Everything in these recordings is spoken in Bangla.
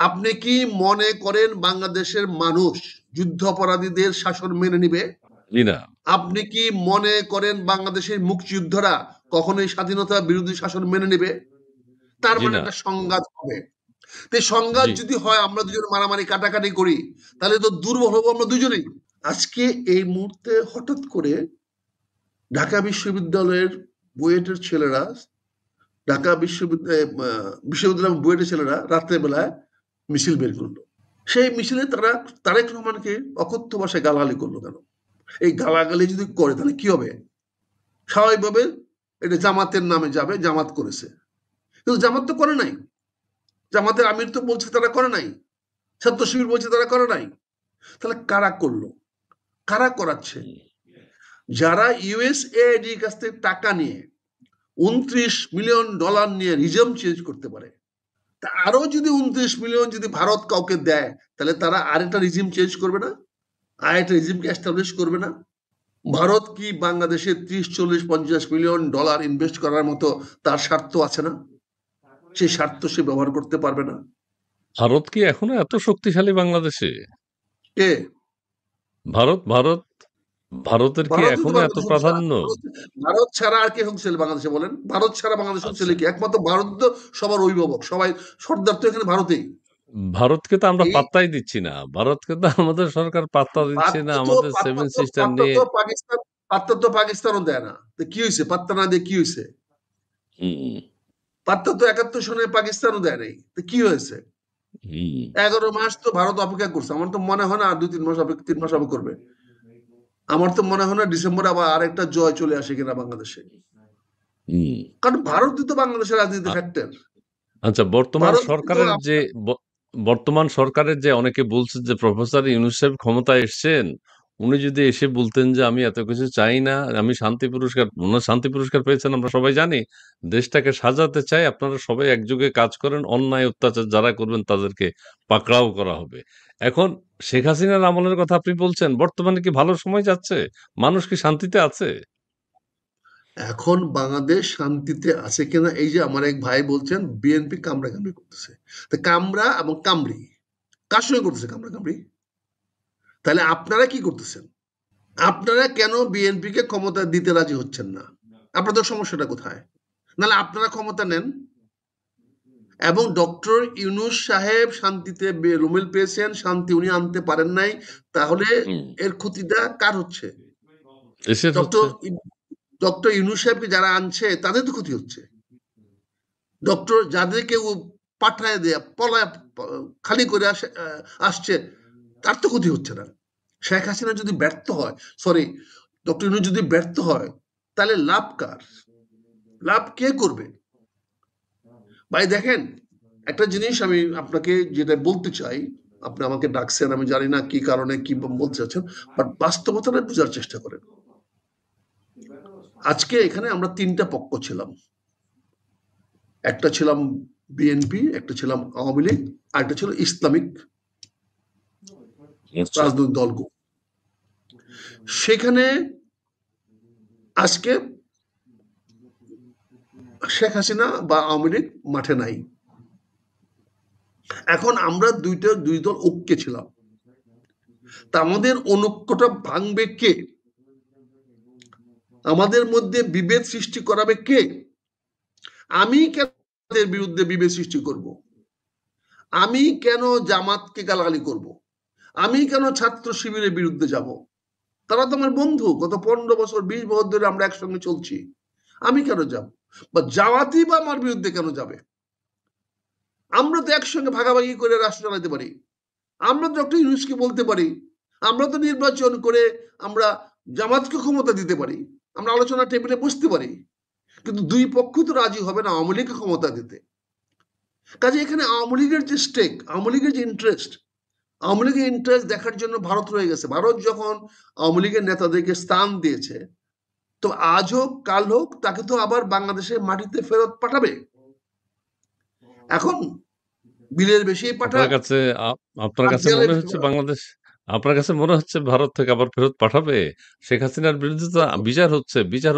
আপনি কি মনে করেন বাংলাদেশের মানুষ যুদ্ধাপরাধীদের শাসন মেনে নিবে? জি না। আপনি কি মনে করেন বাংলাদেশের মুক্তিযোদ্ধারা কখনোই স্বাধীনতা বিরোধী শাসন মেনে নেবে? তার জি মানে না। একটা সংঘাত হবে। তো এই সংঘাত জি। যদি হয়, আমরা দুজন মারামারি কাটাকাটি করি, তাহলে তো দুর্বল হবো আমরা দুজনেই। আজকে এই মুহূর্তে হঠাৎ করে ঢাকা বিশ্ববিদ্যালয়ের বুয়েটের ছেলেরা, ঢাকা বিশ্ববিদ্যালয় বুয়েটের ছেলেরা রাত্রে বেলায় মিছিল বের করলো। সেই মিছিলে তারা তারেক রহমানকে অকথ্য ভাষায় গালাগালি করলো। কেন? এই গালাগালি যদি করে তাহলে কি হবে? স্বাভাবিকভাবে এটা জামাতের নামে যাবে, জামাত করেছে। কিন্তু জামাত তো করে নাই। জামাতের আমির তো বলছে তারা করে নাই, ছাত্র শিবির বলছে তারা করে নাই। তাহলে কারা করলো? কারা করাচ্ছে? যারা ইউএসএআইডির কাছ থেকে টাকা নিয়ে $29 মিলিয়ন নিয়ে রিজম চেঞ্জ করতে পারে, তা আরো যদি 29 মিলিয়ন যদি ভারত কাউকে দেয়, তাহলে তারা আরেকটা রিজিম চেঞ্জ করবে না? আরেকটা রিজিমকে এস্টাবলিশ করবে না? ভারত কি বাংলাদেশে 30, 40, $50 মিলিয়ন ইনভেস্ট করার মতো তার স্বার্থ আছে না? সেই স্বার্থ সে ব্যবহার করতে পারবে না। ভারত কি এখনো এত শক্তিশালী বাংলাদেশে? কে? ভারত ভারত ভারতের কি ভারতই তো এখনো এত বাংলাদেশ প্রাধান্য? ভারত ছাড়া আর কে শক্তিশালী বাংলাদেশে বলেন? ভারত ছাড়া বাংলাদেশ আচ্ছা, শক্তিশালী কি? একমাত্র ভারত তো সবার অভিভাবক, সবাই সর্দার তো এখানে ভারতেই। ভারতকে তো আমরা এই পাত্তাই দিচ্ছি না। ভারতকে তো আমাদের সরকার পাত্তা দিচ্ছে না। আমাদের সেভেন সিস্টার নিয়ে। পাত্তা তো পাকিস্তানও দেয় না। তো কি হয়েছে? পাত্তা না দিয়ে কি হয়েছে? হুম, পাত্তা তো 71 সনে পাকিস্তানও দেয় নাই। তো কি হয়েছে? হুম, 11 মাস তো ভারত অপেক্ষা করছে। আমার তো মনে হয় না আর 2-3 মাস অপেক্ষা, 3 মাস অপেক্ষা করবে। আমার তো মনে হয় না ডিসেম্বরে আবার আরেকটা জয় চলে আসে কিনা বাংলাদেশে। হুম। কারণ ভারতই তো বাংলাদেশের রাজনীতি আ- ফ্যাক্টর। আচ্ছা, ভারত তো বর্তমান সরকারের যে অনেকে বলছে যে প্রফেসর ইউনূস সাহেব ক্ষমতায় এসছেন, উনি যদি এসে বলতেন যে আমি এত কিছু চাই না, আমি শান্তি পুরস্কার, ওনার শান্তি পুরস্কার পেয়েছেন আমরা সবাই জানি, দেশটাকে সাজাতে চাই, আপনারা সবাই একযোগে কাজ করেন, অন্যায় অত্যাচার যারা করবেন তাদেরকে পাকড়াও করা হবে। এখন শেখ হাসিনার আমলের কথা আপনি বলছেন, বর্তমানে কি ভালো সময় যাচ্ছে? মানুষ কি শান্তিতে আছে? এখন বাংলাদেশ শান্তিতে আছে কিনা, এই যে আমার এক ভাই বলছেন বিএনপি কামড়াকামড়ি করতেছে। তো কামড়া এবং কামড়ি কার সঙ্গে করতেছে কামড়াকামড়ি? তাহলে আপনারা কি করতেছেন? আপনারা কেন বিএনপিকে ক্ষমতা দিতে রাজি হচ্ছেন না? আপনাদের সমস্যাটা কোথায়? নাহলে আপনারা ক্ষমতা নেন এবং ডক্টর ইউনূস সাহেব শান্তিতে রুমেল পেয়েছেন, শান্তি উনি আনতে পারেন নাই, তাহলে হুম, এর ক্ষতিটা কার হচ্ছে? দেশের ডক্টর হচ্ছে। ডক্টর ইউনূস সাহেবকে যারা আনছে তাদের তো ক্ষতি হচ্ছে। ডক্টর যাদেরকে ও পাঠায় দেয়া পলায় খালি করে আসছে, তার তো ক্ষতি হচ্ছে না। শেখ হাসিনা যদি ব্যর্থ হয়, সরি, ডক্টর ইউনূস যদি ব্যর্থ হয়, তাহলে লাভ কার? লাভ কে করবে? ভাই দেখেন, একটা জিনিস আমি আপনাকে যেটা বলতে চাই, আপনি আমাকে ডাকছেন, আমি জানি না কি কারণে কি বলতে চাচ্ছেন, বাট বাস্তবতাটা বোঝার চেষ্টা করেন। আজকে এখানে আমরা 3টা পক্ষ ছিলাম। একটা ছিলাম বিএনপি, একটা ছিলাম আওয়ামী লীগ, আর একটা ছিল ইসলামিক আচ্ছা। রাজনৈতিক দলগুলো। সেখানে আজকে শেখ হাসিনা বা আওয়ামী লীগ মাঠে নাই। এখন আমরা দুই দল ঐক্যে ছিলাম। তা আমাদের অনৈক্যটা ভাঙবে কে? আমাদের মধ্যে বিভেদ সৃষ্টি করাবে কে? আমি কেন তাদের বিরুদ্ধে বিভেদ সৃষ্টি করব? আমি কেন জামাতকে গালাগালি করব? আমি কেন ছাত্র শিবিরের বিরুদ্ধে যাব? তারা তো আমার বন্ধু, গত 15 বছর 20 বছর ধরে আমরা একসঙ্গে চলছি। আমি কেন যাব? বা জামাতই বা আমার বিরুদ্ধে কেন যাবে? আমরা তো একসঙ্গে ভাগাভাগি করে রাষ্ট্র চালাতে পারি। আমরা তো ডক্টর ইউনূসকে বলতে পারি, আমরা তো নির্বাচন করে আমরা জামাতকে ক্ষমতা দিতে পারি, আমরা আলোচনা টেবিলে বসতে পারি। কিন্তু দুই পক্ষ তো রাজি হবে না আওয়ামী লীগকে ক্ষমতা দিতে। কাজে এখানে আওয়ামী লীগের যে স্টেক, আওয়ামী লীগের যে ইন্টারেস্ট, আওয়ামী লীগের ইন্টারেস্ট দেখার জন্য ভারত রয়ে গেছে। ভারত যখন আওয়ামী লীগের নেতাদেরকে স্থান দিয়েছে, তো আজ হোক কাল হোক তাকে তো আবার বাংলাদেশের মাটিতে ফেরত পাঠাবে। এখন বিলের বেশি আপনার পাঠাক কাছে আ আপনার আর কাছে দেয়ালে মনে হচ্ছে বাংলাদেশ আপনার কাছে মনে হচ্ছে ভারত থেকে আবার ফেরত পাঠাবে? শেখ হাসিনার বিরুদ্ধে তো দেখো, বিচার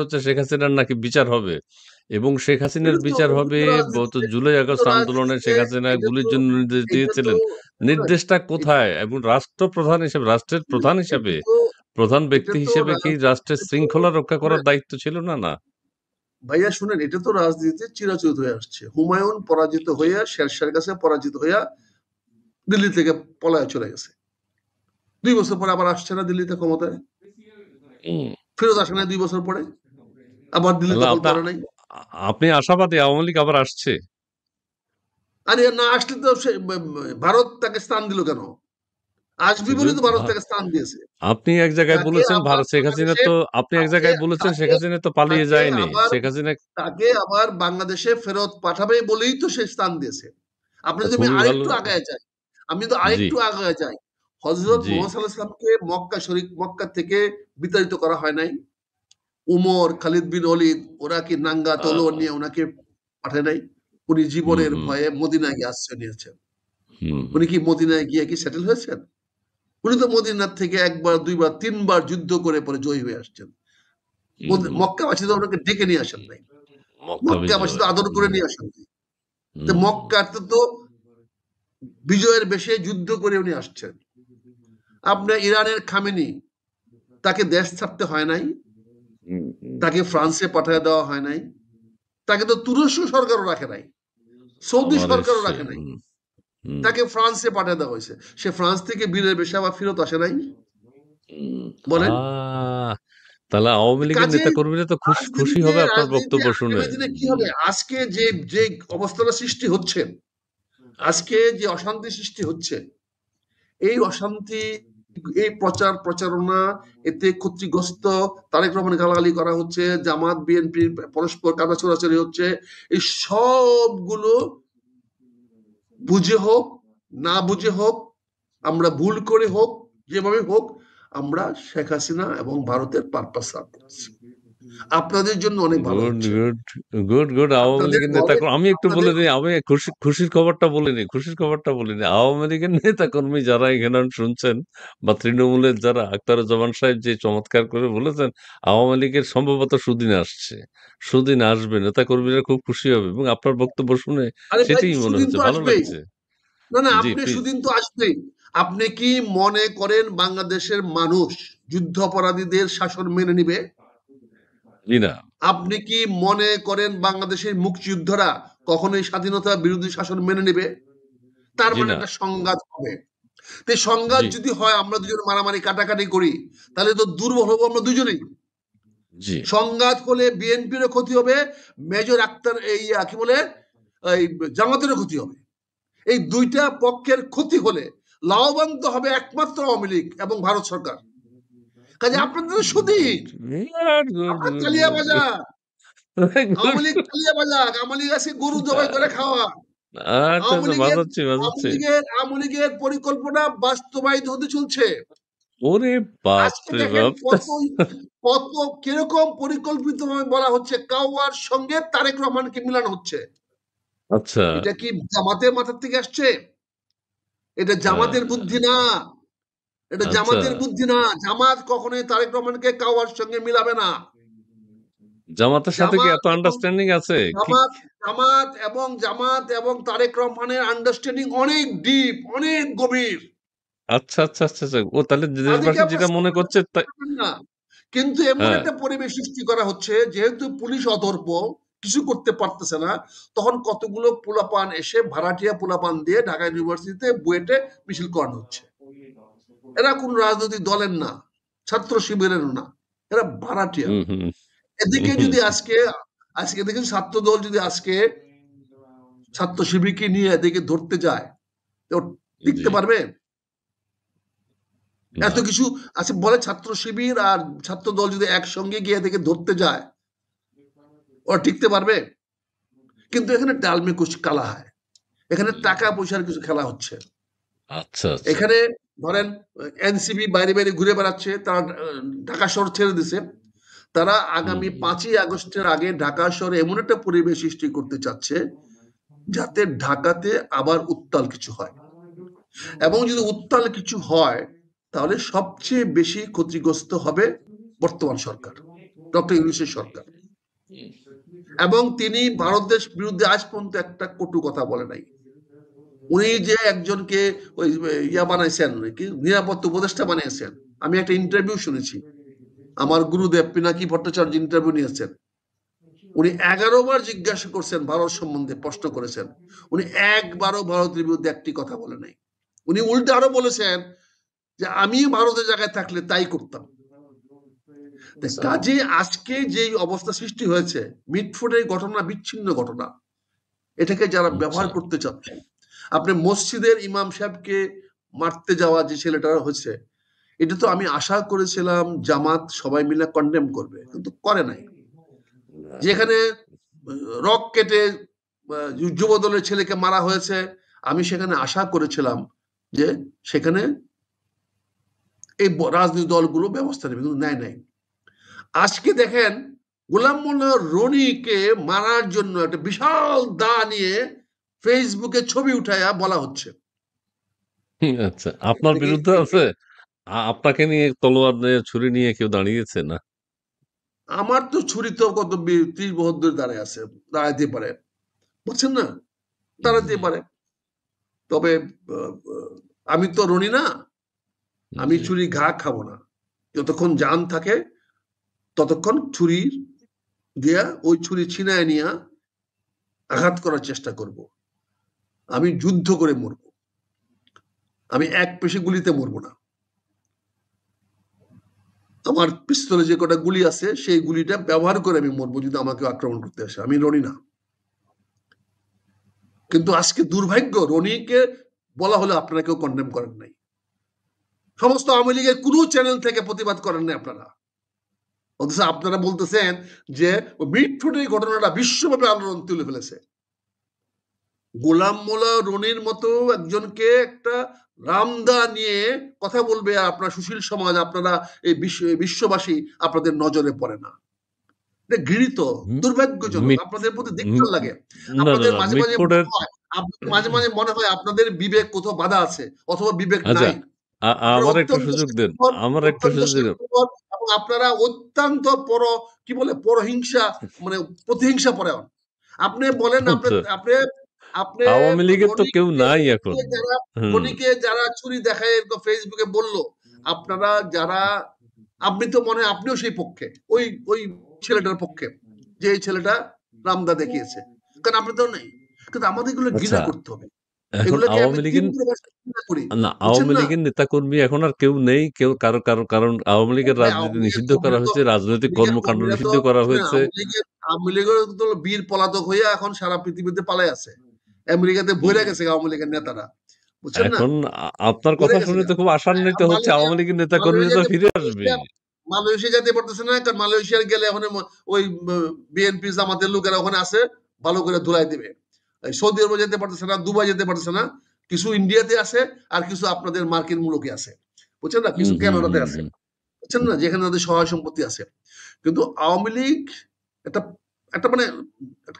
হচ্ছে শেখ হাসিনার নাকি বিচার হবে এবং শেখ হাসিনার বিচার এটা হবে। তো রাজনীতি, জুলাই এটা তো আগস্ট আন্দোলনে রাজনীতিতে, শেখ হাসিনা এটা গুলির তো জন্য নির্দেশ এটা তো দিয়েছিলেন। শোনেন, নির্দেশটা এটা কোথায়? এবং রাষ্ট্রপ্রধান হিসেবে, রাষ্ট্রের প্রধান এটা হিসেবে, তো প্রধান এটা ব্যক্তি তো হিসেবে কি রাষ্ট্রের রাজনীতিতে তো শৃঙ্খলা রক্ষা করার শোনেন, দায়িত্ব ছিল না? না। ভাইয়া শুনেন, এটা তো রাজনীতিতে চিরাচরিত হয়ে আসছে। হুমায়ুন পরাজিত হইয়া, শেরশাহের কাছে পরাজিত হইয়া দিল্লি থেকে পলায় চলে গেছে। 2 বছর পরে আবার আসছে না দিল্লিতে ক্ষমতায়, হুম। ফেরত আসে না 2 বছর পরে, আবার দিল্লি তাহলে দখল করে নাই। আপনি আশাবাদী আওয়ামী লীগ আবার আসছে? আরে না আসলে তো ভারত তাকে স্থান দিল কেন? আসবি বলে তো ভারত তাকে স্থান দিয়েছে। আপনি এক জায়গায় তাকে বলেছেন আবার ভারত, শেখ হাসিনা বাংলাদেশে, তো, আপনি এক তাকে জায়গায় বলেছেন শেখ তাকে হাসিনা তো পালিয়ে তাকে যায়নি। আবার শেখ হাসিনা তাকে আবার বাংলাদেশে ফেরত পাঠাবে বলেই তো সে স্থান দিয়েছে। আপনি যদি আমি খুবই ভালো। আরেকটু আগায় যাই, আমি যদি জি, আরেকটু আগায় যাই, হযরত জি। মুহাম্মদ সাল্লাল্লাহু আলাইহি ওয়াসাল্লামকে মক্কা থেকে বিতাড়িত করা হয় নাই? উমর, খালিদ বিন ওলীদ ওরা কি নাঙ্গা আ তলোয়ার নিয়ে উনাকে পাঠায় নাই? উনি হুম, জীবনের হুম, ভয়ে মদিনায় গিয়ে আশ্রয় নিয়েছেন। হুম, হুম, উনি কি মদিনায় গিয়ে কি সেটেল হয়েছেন? উনি তো মদিনার থেকে ১ বার, ২ বার, ৩ বার যুদ্ধ করে পরে জয়ী হয়ে আসছেন। হুম, হুম। মক্কাবাসী তো ওনাকে ডেকে নিয়ে আসেন নাই। মক্কা মক্কাবাসী বিজয়। তো আদর করে হুম, নিয়ে আসেন নাই। তো হুম, মক্কাতে তো বিজয়ের বেশে যুদ্ধ করে উনি আসছেন। আপনার ইরানের খামেনি, তাকে দেশ ছাড়তে হয় নাই, হুম, হুম। তাকে ফ্রান্সে পাঠিয়ে দেওয়া হয় নাই, তাকে তো তুরস্ক সরকারও রাখে নাই, সৌদি আবার সরকারও এসছে। রাখে নাই, হুম, হুম, তাকে ফ্রান্সে পাঠিয়ে দেওয়া হয়েছে। সে ফ্রান্স থেকে বীরের বেশে আবার ফেরত আসে নাই? হুম। বলেন। তাহলে আওয়ামী লীগের কাজে নেতা কর্মীরা তো খুশি রাজনীতিতে হবে আপনার রাজনীতিতে বক্তব্য শুনে। আগামী দিনে কি হবে? আজকে যে যে অবস্থাটা সৃষ্টি হচ্ছে, আজকে যে অশান্তি সৃষ্টি হচ্ছে, এই অশান্তি, এই প্রচার প্রচারণা, এতে ক্ষতিগ্রস্ত, তারেক রহমান গালাগালি করা হচ্ছে, জামাত বিএনপি পরস্পর কাদা ছোড়াছড়ি হচ্ছে, এই সবগুলো বুঝে হোক, না বুঝে হোক, আমরা ভুল করে হোক, যেভাবে হোক, আমরা শেখ হাসিনা এবং ভারতের পারপাস সার্ভ করছি। আপনাদের জন্য অনেক ভালো গুড, হচ্ছে। Good, good. আওয়ামী আপনাদের লীগের নেতা দলে, আমি একটু বলে আপনাদের, দিই, আমি খুশির খবরটা বলিনি, আওয়ামী লীগের নেতা কর্মী যারা এখানে শুনছেন বা তৃণমূলের যারা, আখতারুজ্জামান সাহেব যে চমৎকার করে বলেছেন, আওয়ামী লীগের সম্ভবত সুদিন আসছে, সুদিন আসবে, নেতা কর্মীরা খুব খুশি হবে এবং আপনার বক্তব্য শুনে আরে ভাই সেটাই মনে সুদিন হচ্ছে, তো ভালো আসবেই। লাগছে। না না, জি, আপনি প্লিজ। সুদিন তো আসবেই। আপনি কি মনে করেন বাংলাদেশের মানুষ যুদ্ধাপরাধীদের শাসন মেনে নিবে? জি না। আপনি কি মনে করেন বাংলাদেশের মুক্তিযোদ্ধারা কখনোই স্বাধীনতা বিরোধী শাসন মেনে নেবে? তার জি মানে না। একটা সংঘাত হবে। তো এই সংঘাত জি, যদি হয়, আমরা দুজন মারামারি কাটাকাটি করি, তাহলে তো দুর্বল হবো আমরা দুজনেই। জি। সংঘাত হলে বিএনপিরও ক্ষতি হবে, মেজর আক্তার এই কি বলে, এই জামাতেরও ক্ষতি হবে। এই দুইটা পক্ষের ক্ষতি হলে লাভবান তো হবে একমাত্র আওয়ামী লীগ এবং ভারত সরকার। কাজে আপনাদের সুদিন, আপনার তালিয়া গুড। বাজার, আওয়ামী লীগ তালিয়া বাজার, আওয়ামী লীগ আছে গরু জবাই করে খাওয়া। আচ্ছা, আওয়ামী আচ্ছা, লীগের বাজাচ্ছি, আওয়ামী বাজাচ্ছি। লীগের আওয়ামী লীগের পরিকল্পনা বাস্তবায়িত হতে চলছে। ওরে আজকে বাপরে দেখেন বাপ! কত কিরকম পরিকল্পিত ভাবে বলা হচ্ছে, কাওয়ার সঙ্গে তারেক রহমানকে মিলানো হচ্ছে। আচ্ছা। এটা কি জামাতের মাথার থেকে আসছে? এটা জামাতের আ বুদ্ধি না, এটা আচ্ছা। জামাতের বুদ্ধি না। জামাত কখনোই তারেক রহমানকে কাওয়ার সঙ্গে মিলাবে না। জামাতের সাথে কি জামাত এত এবং আন্ডারস্ট্যান্ডিং আছে? কি জামাত জামাত এবং তারেক রহমানের আন্ডারস্ট্যান্ডিং অনেক ডিপ, অনেক গভীর। আচ্ছা। ও তাহলে তাদেরকে দেশবাসী আপনার যেটা মনে সমাজে করছে তাই। পারবেন না। কিন্তু এমন হ্যাঁ, একটা পরিবেশ সৃষ্টি করা হচ্ছে, যেহেতু পুলিশ অদর্প, কিছু করতে পারতেছে না, তখন কতগুলো পোলাপান এসে ভাড়াটিয়া পোলাপান দিয়ে ঢাকা ইউনিভার্সিটিতে বুয়েটে মিছিল করানো হচ্ছে। এরা কোন রাজনৈতিক দলের না, ছাত্র শিবিরের না, এরা ভাড়াটিয়া। হুম, হুম, এদিকে হুম, যদি আজকে আজকে দেখেন ছাত্র দল যদি আজকে ছাত্র শিবিরকে নিয়ে এদিকে ধরতে যায়, তো জি, টিকতে পারবে? না। এত কিছু আছে বলে, ছাত্র শিবির আর ছাত্র দল যদি একসঙ্গে গিয়ে এদিকে ধরতে যায়, ওরা টিকতে পারবে? কিন্তু এখানে ডালমে কুছ কালা হয়, এখানে টাকা পয়সার কিছু খেলা হচ্ছে। আচ্ছা। এখানে ধরেন এনসিপি বাইরে বাইরে ঘুরে বেড়াচ্ছে, তারা ঢাকা শহর ছেড়ে দিছে। তারা হুম, আগামী 5ই আগস্টের আগে ঢাকা শহরে এমন একটা পরিবেশ সৃষ্টি করতে চাচ্ছে, যাতে ঢাকাতে আবার উত্তাল কিছু হয়। এবং যদি উত্তাল কিছু হয়, তাহলে সবচেয়ে বেশি ক্ষতিগ্রস্ত হবে বর্তমান সরকার, ডক্টর ইউনূসের সরকার। এবং তিনি ভারতের বিরুদ্ধে আজ পর্যন্ত একটা কটু কথা বলে নাই। উনি যে একজনকে ওই ইয়া বানাইছেন, কি নিরাপত্তা উপদেষ্টা বানিয়েছেন, আমি একটা ইন্টারভিউ শুনেছি, আমার গুরুদেব পিনাকি ভট্টাচার্য ইন্টারভিউ নিয়েছেন। উনি 11 বার জিজ্ঞাসা করছেন ভারত সম্বন্ধে, প্রশ্ন করেছেন, উনি একবারও ভারতের বিরুদ্ধে একটি কথা বলে নাই। উনি উল্টে আরো বলেছেন যে আমি ভারতের জায়গায় থাকলে তাই করতাম। কাজে আজকে যে অবস্থা সৃষ্টি হয়েছে, মিটফোর্ডের ঘটনা বিচ্ছিন্ন ঘটনা, এটাকে যারা ব্যবহার করতে চাচ্ছে, আপনি মসজিদের ইমাম সাহেবকে মারতে যাওয়া যে ছেলেটা হয়েছে, এটা তো আমি আশা করেছিলাম জামাত সবাই মিলে কন্ডেম করবে, কিন্তু করে নাই। যেখানে রক কেটে যুব দলের ছেলেকে মারা হয়েছে, আমি সেখানে আশা করেছিলাম যে সেখানে এই রাজনৈতিক দলগুলো ব্যবস্থা নেবে, কিন্তু নেয় নাই। আজকে দেখেন গোলাম মোল্লা রনিকে মারার জন্য একটা বিশাল দা নিয়ে ফেসবুকে ছবি উঠায়া বলা হচ্ছে। আচ্ছা, আপনার বিরুদ্ধে আছে? আপনাকে নিয়ে তলোয়ার নিয়ে ছুরি নিয়ে কেউ দাঁড়িয়েছে না? আমার তো ছুরি তো কত 30 বছর ধরে দাঁড়ায় আছে, দাঁড়াইতে পারে, বুঝছেন না, দাঁড়াতে পারে। তবে আমি তো রনি না, আমি ছুরি ঘা খাবো না। যতক্ষণ জান থাকে ততক্ষণ ছুরি দিয়া ওই ছুরি ছিনায় নিয়ে আঘাত করার চেষ্টা করব। আমি যুদ্ধ করে মরব, আমি এক পেশে গুলিতে মরব না। আমার পিস্তলে যে কটা গুলি আছে সেই গুলিটা ব্যবহার করে আমি মরবো যদি আমাকে আক্রমণ করতে আসে। আমি রনি না। কিন্তু আজকে দুর্ভাগ্য, রনিকে বলা হলে আপনারা কেউ কন্ডেম করেন নাই। সমস্ত আওয়ামী লীগের কোনো চ্যানেল থেকে প্রতিবাদ করেন নাই আপনারা। অথচ আপনারা বলতেছেন যে মিটফোর্ডের ঘটনাটা বিশ্বব্যাপী আন্দোলন তুলে ফেলেছে। গোলাম মোল্লা রনির মতো একজনকে একটা রামদা নিয়ে কথা বলবে, আপনার সুশীল সমাজ, আপনারা এই বিশ্ববাসী আপনাদের নজরে পড়ে না। ঘৃণিত, দুর্ভাগ্যজনক। আপনাদের প্রতি দেখতে লাগে। আপনাদের মাঝে মাঝে মনে হয়, মাঝে মাঝে মনে হয় আপনাদের বিবেক কোথাও বাধা আছে, অথবা বিবেক আচ্ছা, নাই। আমার একটু সুযোগ দেন, আমার একটু সুযোগ দেন। এবং আপনারা অত্যন্ত কি বলে পরহিংসা, মানে প্রতিহিংসা পরায়ণ। আপনি বলেন, আপনি আওয়ামী লীগের তো কেউ নাই এখন। ধনীকে যারা ছুরি দেখায় ফেসবুকে বললো, আপনারা যারা, আপনি তো মনে হয় আপনিও সেই পক্ষে, ওই ওই ছেলেটার পক্ষে, যে এই ছেলেটা রামদা দেখিয়েছে, কারণ আপনি তো নেই। কিন্তু আমাদের এগুলো ঘৃণা করতে হবে, এখন এগুলোকে আমি আওয়ামী লীগের ঘৃণা করি, না, বুঝছেন আওয়ামী না? লীগের নেতাকর্মী এখন আর কেউ নেই, কেউ কারণ আওয়ামী লীগের রাজনীতি নিষিদ্ধ করা হয়েছে, রাজনৈতিক কর্মকাণ্ড নিষিদ্ধ করা হয়েছে। আওয়ামী লীগের তো বীর পলাতক হইয়া এখন সারা পৃথিবীতে পালাই আছে। আমেরিকাতে বইরা গেছে আওয়ামী লীগের নেতারা, বুঝছেন না? এখন আপনার কথা শুনে তো খুব আশান্বিত হচ্ছে, আওয়ামী লীগের নেতাকর্মীরা তো ফিরে আসবে। মালয়েশিয়া যেতে পারতেছে না, কারণ মালয়েশিয়ার গেলে ওখানে ওই বিএনপি জামাতের লোকেরা ওখানে আছে, ভালো করে ধুলাই দিবে। সৌদি আরবে যেতে পারতেছে না, দুবাই যেতে পারতেছে না, কিছু ইন্ডিয়াতে আছে, আর কিছু আপনাদের মার্কিন মূলকে আছে, বুঝছেন না, কিছু ক্যানাডাতে আছে, বুঝছেন না, যেখানে তাদের সহায় সম্পত্তি আছে। কিন্তু আওয়ামী লীগ একটা একটা মানে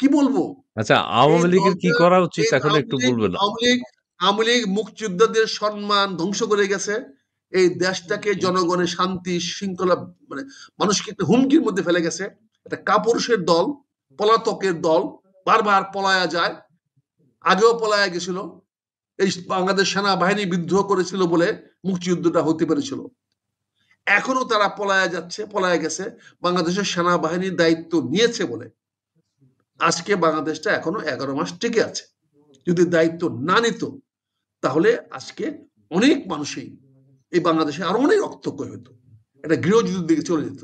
কি বলবো, আচ্ছা, আওয়ামী লীগের কি করা উচিত এখন একটু বলবেন? আওয়ামী লীগ মুক্তিযোদ্ধাদের সম্মান ধ্বংস করে গেছে, এই দেশটাকে জনগণের শান্তি শৃঙ্খলা, মানে মানুষকে একটা হুমকির মধ্যে ফেলে গেছে। একটা কাপুরুষের দল, পলাতকের দল, বারবার পলায়া যায়, আগেও পলায়া গেছিল। এই বাংলাদেশ সেনাবাহিনী বিদ্রোহ করেছিল বলে মুক্তিযুদ্ধটা হতে পেরেছিল। এখনো তারা পলায়া যাচ্ছে, পলায়া গেছে, বাংলাদেশের সেনাবাহিনীর দায়িত্ব নিয়েছে বলে আজকে বাংলাদেশটা এখনো 11 মাস টিকে আছে। যদি দায়িত্ব না নিত তাহলে আজকে অনেক মানুষই এই বাংলাদেশে আরো অনেক রক্তক্ষয় হতো, একটা গৃহযুদ্ধের দিকে চলে যেত।